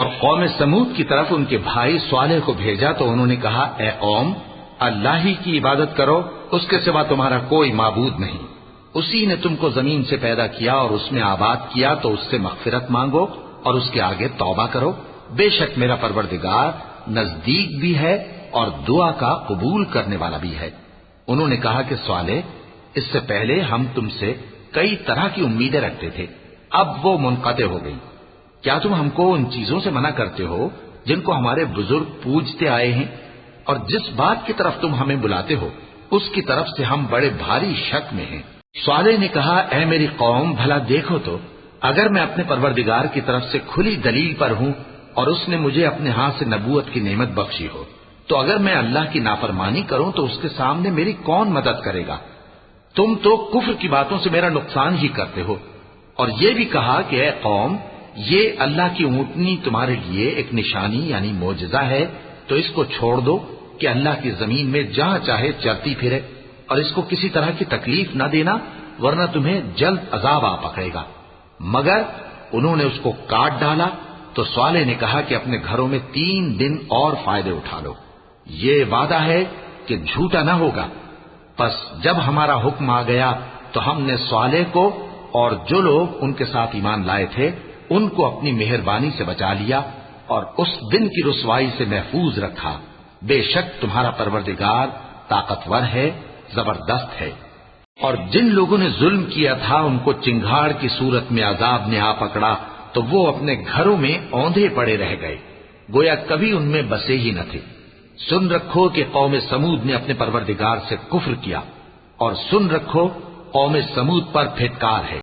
اور قوم سمود کی طرف ان کے بھائی صالح کو بھیجا تو انہوں نے کہا، اے قوم، اللہ ہی کی عبادت کرو، اس کے سوا تمہارا کوئی معبود نہیں۔ اسی نے تم کو زمین سے پیدا کیا اور اس میں آباد کیا، تو اس سے مغفرت مانگو اور اس کے آگے توبہ کرو۔ بے شک میرا پروردگار نزدیک بھی ہے اور دعا کا قبول کرنے والا بھی ہے۔ انہوں نے کہا کہ صالح، اس سے پہلے ہم تم سے کئی طرح کی امیدیں رکھتے تھے، اب وہ منقطع ہو گئی۔ کیا تم ہم کو ان چیزوں سے منع کرتے ہو جن کو ہمارے بزرگ پوجتے آئے ہیں؟ اور جس بات کی طرف تم ہمیں بلاتے ہو اس کی طرف سے ہم بڑے بھاری شک میں ہیں۔ صالح نے کہا، اے میری قوم، بھلا دیکھو تو، اگر میں اپنے پروردگار کی طرف سے کھلی دلیل پر ہوں اور اس نے مجھے اپنے ہاتھ سے نبوت کی نعمت بخشی ہو، تو اگر میں اللہ کی نافرمانی کروں تو اس کے سامنے میری کون مدد کرے گا؟ تم تو کفر کی باتوں سے میرا نقصان ہی کرتے ہو۔ اور یہ بھی کہا کہ اے قوم، یہ اللہ کی اونٹنی تمہارے لیے ایک نشانی یعنی معجزہ ہے، تو اس کو چھوڑ دو کہ اللہ کی زمین میں جہاں چاہے چلتی پھرے، اور اس کو کسی طرح کی تکلیف نہ دینا، ورنہ تمہیں جلد عذاب آ پکڑے گا۔ مگر انہوں نے اس کو کاٹ ڈالا۔ تو صالح نے کہا کہ اپنے گھروں میں 3 دن اور فائدے اٹھا لو، یہ وعدہ ہے کہ جھوٹا نہ ہوگا۔ پس جب ہمارا حکم آ گیا تو ہم نے صالح کو اور جو لوگ ان کے ساتھ ایمان لائے تھے ان کو اپنی مہربانی سے بچا لیا اور اس دن کی رسوائی سے محفوظ رکھا۔ بے شک تمہارا پروردگار طاقتور ہے، زبردست ہے۔ اور جن لوگوں نے ظلم کیا تھا ان کو چنگھاڑ کی صورت میں عذاب نے آ پکڑا تو وہ اپنے گھروں میں اوندھے پڑے رہ گئے، گویا کبھی ان میں بسے ہی نہ تھے۔ سن رکھو کہ قوم سمود نے اپنے پروردگار سے کفر کیا، اور سن رکھو قوم سمود پر پھٹکار ہے۔